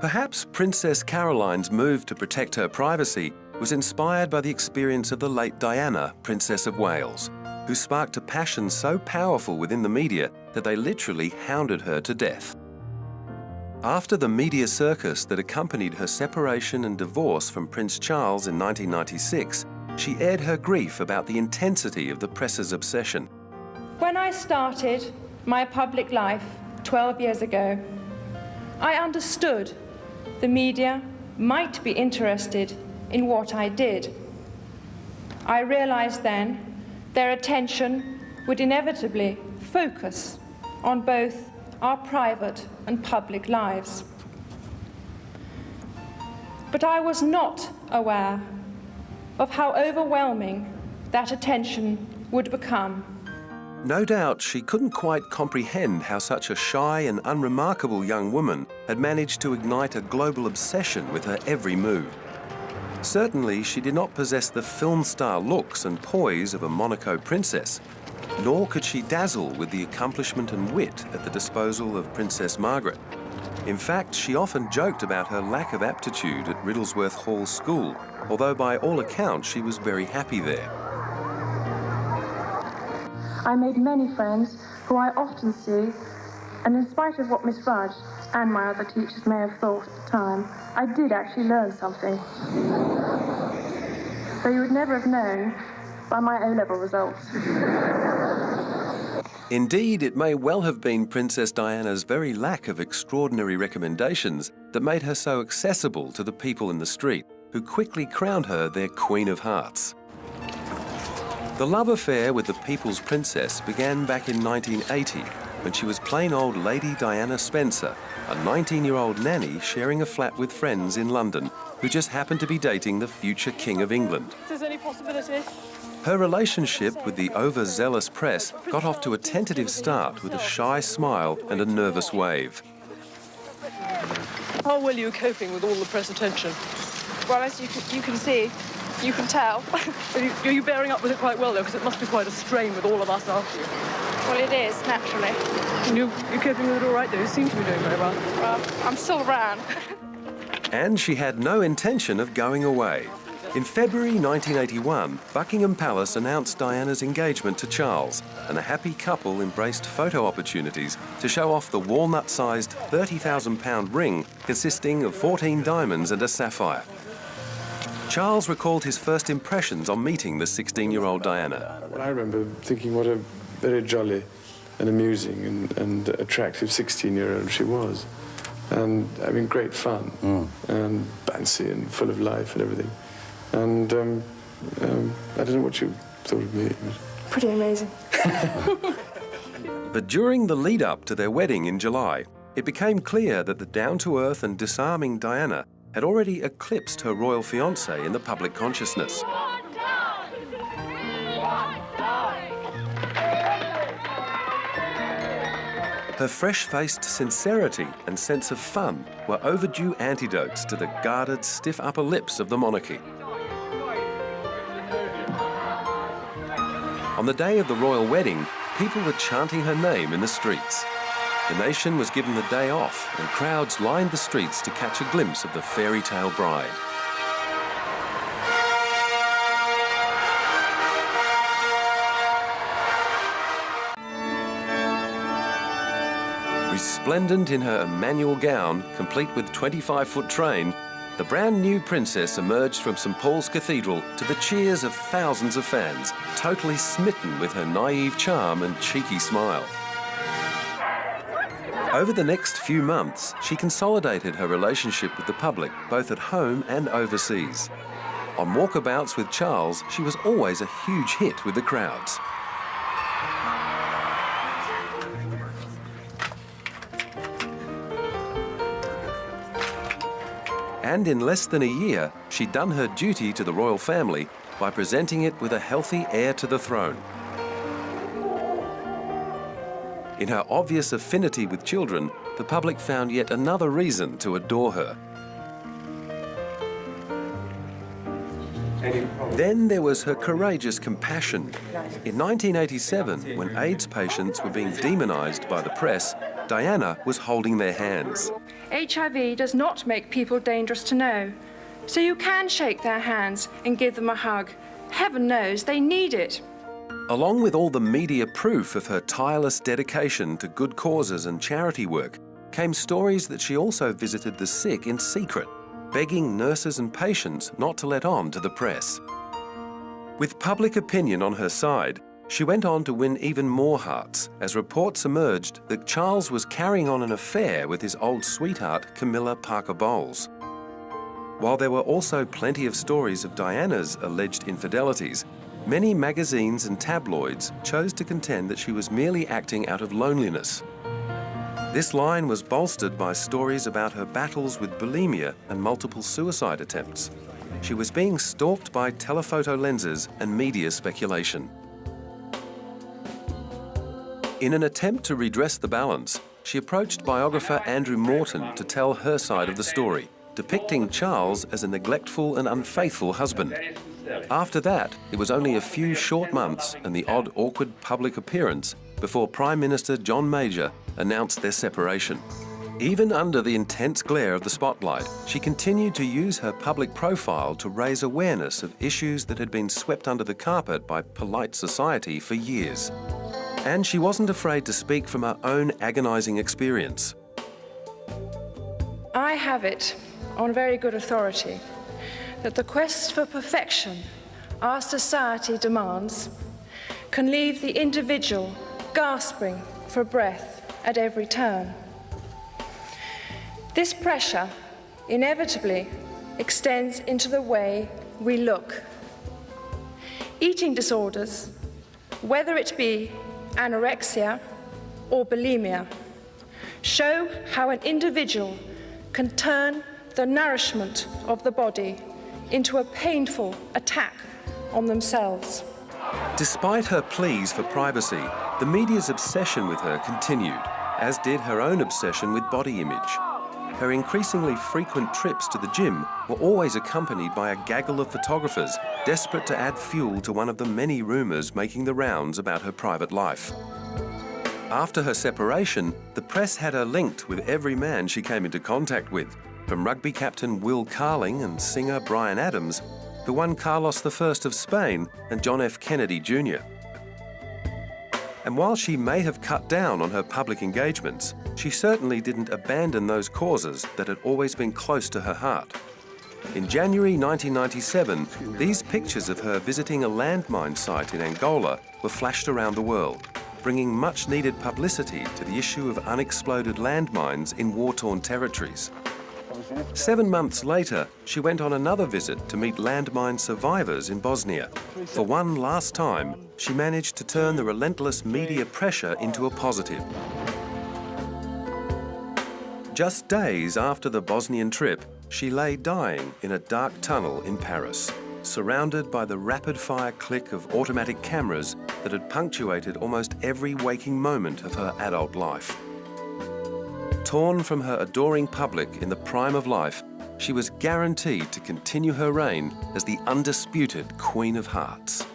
Perhaps Princess Caroline's move to protect her privacy was inspired by the experience of the late Diana, Princess of Wales, who sparked a passion so powerful within the media that they literally hounded her to death. After the media circus that accompanied her separation and divorce from Prince Charles in 1996, she aired her grief about the intensity of the press's obsession. When I started my public life 12 years ago, I understood the media might be interested in what I did. I realized then their attention would inevitably focus on both our private and public lives. But I was not aware of how overwhelming that attention would become. No doubt she couldn't quite comprehend how such a shy and unremarkable young woman had managed to ignite a global obsession with her every move. Certainly, she did not possess the film star looks and poise of a Monaco princess, nor could she dazzle with the accomplishment and wit at the disposal of Princess Margaret. In fact, she often joked about her lack of aptitude at Riddlesworth Hall School, although by all accounts she was very happy there. I made many friends who I often see, and in spite of what Miss Rudge and my other teachers may have thought at the time, I did actually learn something. Though you would never have known by my O-level results. Indeed, it may well have been Princess Diana's very lack of extraordinary recommendations that made her so accessible to the people in the street, who quickly crowned her their Queen of Hearts. The love affair with the People's Princess began back in 1980, when she was plain old Lady Diana Spencer, a 19-year-old nanny sharing a flat with friends in London, who just happened to be dating the future King of England. Is there any possibility? Her relationship with the overzealous press got off to a tentative start with a shy smile and a nervous wave. How well are you coping with all the press attention? Well, as you can see, you can tell. Are you bearing up with it quite well, though? Because it must be quite a strain with all of us after you. Well, it is, naturally. And you're coping with it all right, though? You seem to be doing very well. Well, I'm still around. And she had no intention of going away. In February 1981, Buckingham Palace announced Diana's engagement to Charles, and a happy couple embraced photo opportunities to show off the walnut-sized £30,000 ring consisting of 14 diamonds and a sapphire. Charles recalled his first impressions on meeting the 16-year-old Diana. I remember thinking what a very jolly and amusing and attractive 16-year-old she was, and having great fun and bouncy and full of life and everything. And I don't know what you thought of me. Pretty amazing. But during the lead-up to their wedding in July, it became clear that the down-to-earth and disarming Diana had already eclipsed her royal fiancé in the public consciousness. Her fresh-faced sincerity and sense of fun were overdue antidotes to the guarded, stiff upper lips of the monarchy. On the day of the royal wedding, people were chanting her name in the streets. The nation was given the day off, and crowds lined the streets to catch a glimpse of the fairy tale bride. Resplendent in her Emmanuel gown, complete with 25-foot train, the brand new princess emerged from St Paul's Cathedral to the cheers of thousands of fans, totally smitten with her naive charm and cheeky smile. Over the next few months, she consolidated her relationship with the public, both at home and overseas. On walkabouts with Charles, she was always a huge hit with the crowds. And in less than a year, she'd done her duty to the royal family by presenting it with a healthy heir to the throne. In her obvious affinity with children, the public found yet another reason to adore her. Then there was her courageous compassion. In 1987, when AIDS patients were being demonised by the press, Diana was holding their hands. HIV does not make people dangerous to know. So you can shake their hands and give them a hug. Heaven knows they need it. Along with all the media proof of her tireless dedication to good causes and charity work, came stories that she also visited the sick in secret, begging nurses and patients not to let on to the press. With public opinion on her side, she went on to win even more hearts as reports emerged that Charles was carrying on an affair with his old sweetheart, Camilla Parker Bowles. While there were also plenty of stories of Diana's alleged infidelities, many magazines and tabloids chose to contend that she was merely acting out of loneliness. This line was bolstered by stories about her battles with bulimia and multiple suicide attempts. She was being stalked by telephoto lenses and media speculation. In an attempt to redress the balance, she approached biographer Andrew Morton to tell her side of the story, depicting Charles as a neglectful and unfaithful husband. After that, it was only a few short months and the odd awkward public appearance before Prime Minister John Major announced their separation. Even under the intense glare of the spotlight, she continued to use her public profile to raise awareness of issues that had been swept under the carpet by polite society for years. And she wasn't afraid to speak from her own agonising experience. I have it on very good authority that the quest for perfection our society demands can leave the individual gasping for breath at every turn. This pressure inevitably extends into the way we look. Eating disorders, whether it be anorexia or bulimia, show how an individual can turn the nourishment of the body into a painful attack on themselves. Despite her pleas for privacy, the media's obsession with her continued, as did her own obsession with body image. Her increasingly frequent trips to the gym were always accompanied by a gaggle of photographers desperate to add fuel to one of the many rumours making the rounds about her private life. After her separation, the press had her linked with every man she came into contact with, from rugby captain Will Carling and singer Bryan Adams, who won Carlos I of Spain and John F. Kennedy Jr. And while she may have cut down on her public engagements, she certainly didn't abandon those causes that had always been close to her heart. In January 1997, these pictures of her visiting a landmine site in Angola were flashed around the world, bringing much-needed publicity to the issue of unexploded landmines in war-torn territories. 7 months later, she went on another visit to meet landmine survivors in Bosnia. For one last time, she managed to turn the relentless media pressure into a positive. Just days after the Bosnian trip, she lay dying in a dark tunnel in Paris, surrounded by the rapid-fire click of automatic cameras that had punctuated almost every waking moment of her adult life. Torn from her adoring public in the prime of life, she was guaranteed to continue her reign as the undisputed Queen of Hearts.